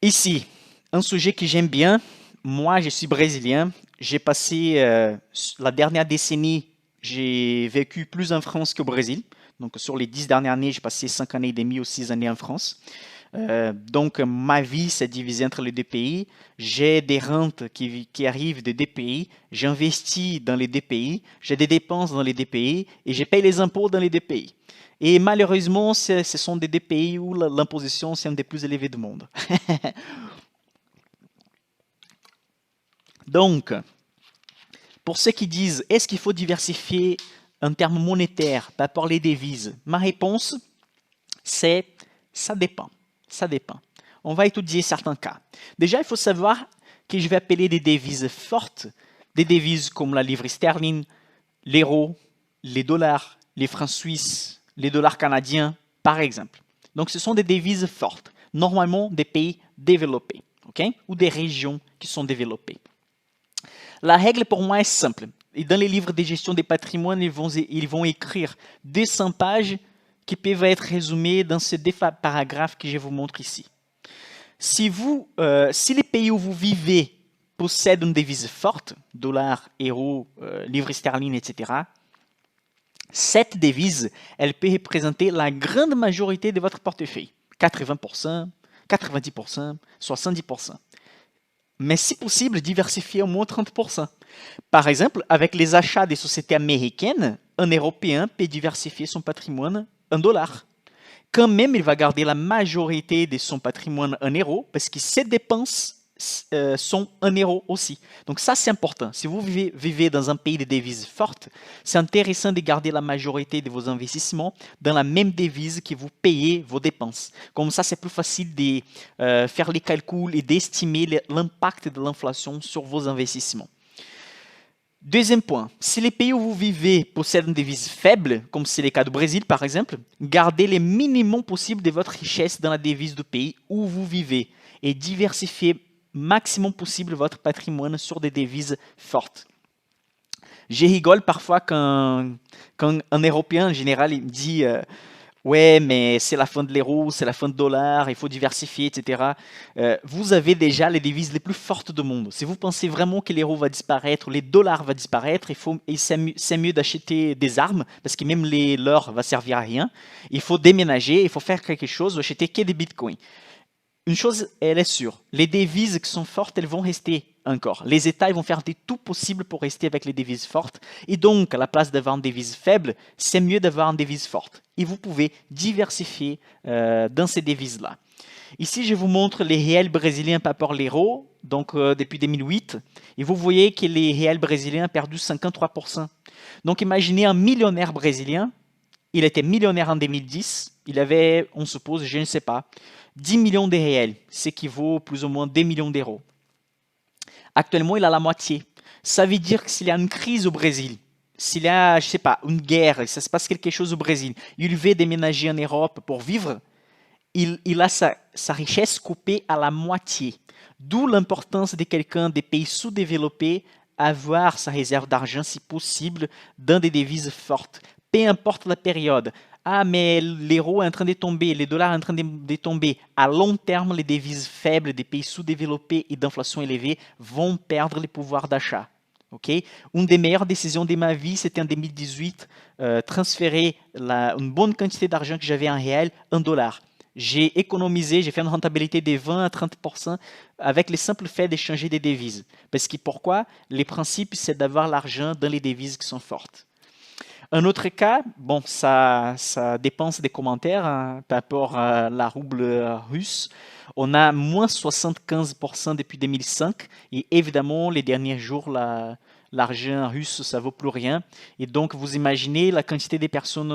Ici, un sujet que j'aime bien. Moi, je suis brésilien. J'ai passé la dernière décennie, j'ai vécu plus en France qu'au Brésil. Donc, sur les 10 dernières années, j'ai passé 5 années et demie ou 6 années en France. Donc, ma vie s'est divisée entre les deux pays. J'ai des rentes qui arrivent des deux pays. J'investis dans les deux pays. J'ai des dépenses dans les deux pays. Et je paye les impôts dans les deux pays. Et malheureusement, ce sont des deux pays où l'imposition est un des plus élevés du monde. Donc, pour ceux qui disent, est-ce qu'il faut diversifier en termes monétaires, pas par les devises? Ma réponse, c'est ça dépend. Ça dépend. On va étudier certains cas. Déjà, il faut savoir que je vais appeler des devises fortes, des devises comme la livre sterling, l'euro, les dollars, les francs suisses, les dollars canadiens, par exemple. Donc, ce sont des devises fortes, normalement des pays développés, okay? Ou des régions qui sont développées. La règle pour moi est simple. Et dans les livres de gestion des patrimoines, ils vont écrire 200 pages qui peuvent être résumées dans ces deux paragraphes que je vous montre ici. Si les pays où vous vivez possèdent une devise forte, dollar, euro, livre sterling, etc., cette devise, elle peut représenter la grande majorité de votre portefeuille. 80%, 90%, 70%. Mais si possible, diversifier au moins 30%. Par exemple, avec les achats des sociétés américaines, un Européen peut diversifier son patrimoine en dollars. Quand même, il va garder la majorité de son patrimoine en euros parce que ses dépenses sont en euros aussi. Donc ça, c'est important. Si vous vivez dans un pays de devises fortes, c'est intéressant de garder la majorité de vos investissements dans la même devise que vous payez vos dépenses. Comme ça, c'est plus facile de faire les calculs et d'estimer l'impact de l'inflation sur vos investissements. Deuxième point, si les pays où vous vivez possèdent une devise faible, comme c'est le cas du Brésil par exemple, gardez le minimum possible de votre richesse dans la devise du pays où vous vivez et diversifiez maximum possible votre patrimoine sur des devises fortes. Je rigole parfois quand un Européen en général il me dit ouais, mais c'est la fin de l'euro, c'est la fin de dollar, il faut diversifier, etc. Vous avez déjà les devises les plus fortes du monde. Si vous pensez vraiment que l'euro va disparaître, les dollars vont disparaître, c'est mieux d'acheter des armes, parce que même l'or va servir à rien. Il faut déménager, il faut faire quelque chose, acheter que des bitcoins. Une chose, elle est sûre, les devises qui sont fortes, elles vont rester encore. Les États ils vont faire tout possible pour rester avec les devises fortes. Et donc, à la place d'avoir une devise faible, c'est mieux d'avoir une devise forte. Et vous pouvez diversifier dans ces devises-là. Ici, je vous montre les réels brésiliens par rapport à l'euro, donc depuis 2008. Et vous voyez que les réels brésiliens ont perdu 53%. Donc, imaginez un millionnaire brésilien. Il était millionnaire en 2010. Il avait, on suppose, je ne sais pas, 10 millions de réels, ce qui vaut plus ou moins 2 millions d'euros. Actuellement, il a la moitié. Ça veut dire que s'il y a une crise au Brésil, s'il y a, je ne sais pas, une guerre, ça se passe quelque chose au Brésil, il veut déménager en Europe pour vivre, il a sa richesse coupée à la moitié. D'où l'importance de quelqu'un des pays sous-développés avoir sa réserve d'argent, si possible, dans des devises fortes. Peu importe la période. Ah, mais l'euro est en train de tomber, les dollars sont en train de tomber. À long terme, les devises faibles des pays sous-développés et d'inflation élevée vont perdre le pouvoir d'achat. Okay? Une des meilleures décisions de ma vie, c'était en 2018, transférer une bonne quantité d'argent que j'avais en réel en dollars. J'ai économisé, j'ai fait une rentabilité de 20 à 30% avec le simple fait d'échanger des devises. Parce que pourquoi? Le principe, c'est d'avoir l'argent dans les devises qui sont fortes. Un autre cas, bon, ça dépend des commentaires hein, par rapport à la rouble russe. On a moins 75% depuis 2005 et évidemment, les derniers jours, l'argent russe, ça vaut plus rien. Et donc, vous imaginez la quantité de personnes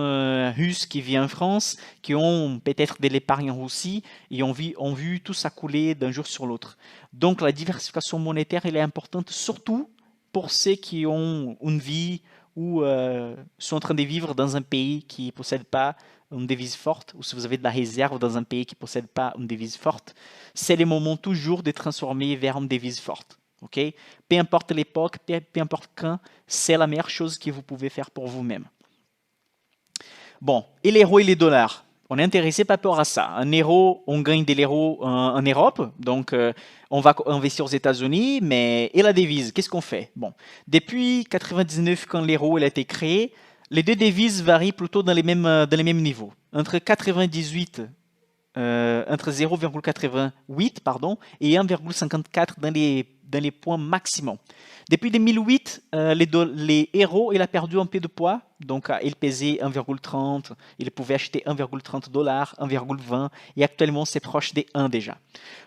russes qui vivent en France, qui ont peut-être de l'épargne en Russie et ont vu tout ça couler d'un jour sur l'autre. Donc, la diversification monétaire, elle est importante surtout pour ceux qui ont une vie ou sont en train de vivre dans un pays qui ne possède pas une devise forte, ou si vous avez de la réserve dans un pays qui ne possède pas une devise forte, c'est le moment toujours de transformer vers une devise forte. Okay? Peu importe l'époque, peu importe quand, c'est la meilleure chose que vous pouvez faire pour vous-même. Bon, et l'euro et les dollars. On est intéressé par rapport à ça. Un euro, on gagne de l'euro en Europe, donc on va investir aux États-Unis, mais et la devise, qu'est-ce qu'on fait? Bon, depuis 99, quand l'euro a été créé, les deux devises varient plutôt dans les mêmes niveaux. Entre 98 entre 0,88 pardon, et 1,54 dans les points maximum. Depuis 2008, les héros, il a perdu un peu de poids. Donc, il pesait 1,30, il pouvait acheter 1,30 dollars, 1,20, et actuellement, c'est proche des 1 déjà.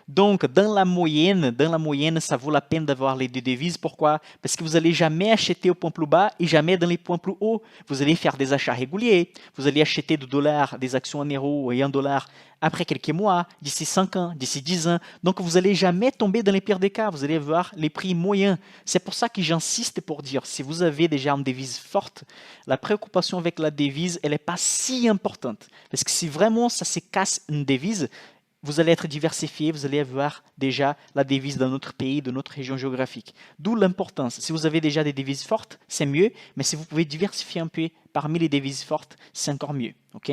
Donc, dans la moyenne, ça vaut la peine d'avoir les deux devises. Pourquoi? Parce que vous n'allez jamais acheter au point plus bas et jamais dans les points plus hauts. Vous allez faire des achats réguliers. Vous allez acheter de dollars, des actions en euros et en dollars après quelques mois, d'ici 5 ans, d'ici 10 ans. Donc, vous n'allez jamais tomber dans les pires des cas. Vous allez avoir les prix moyens. C'est pour ça que j'insiste pour dire, si vous avez déjà une devise forte, la préoccupation avec la devise, elle n'est pas si importante. Parce que si vraiment ça se casse une devise, vous allez être diversifié, vous allez avoir déjà la devise dans notre pays, de notre région géographique. D'où l'importance. Si vous avez déjà des devises fortes, c'est mieux, mais si vous pouvez diversifier un peu parmi les devises fortes, c'est encore mieux. Ok?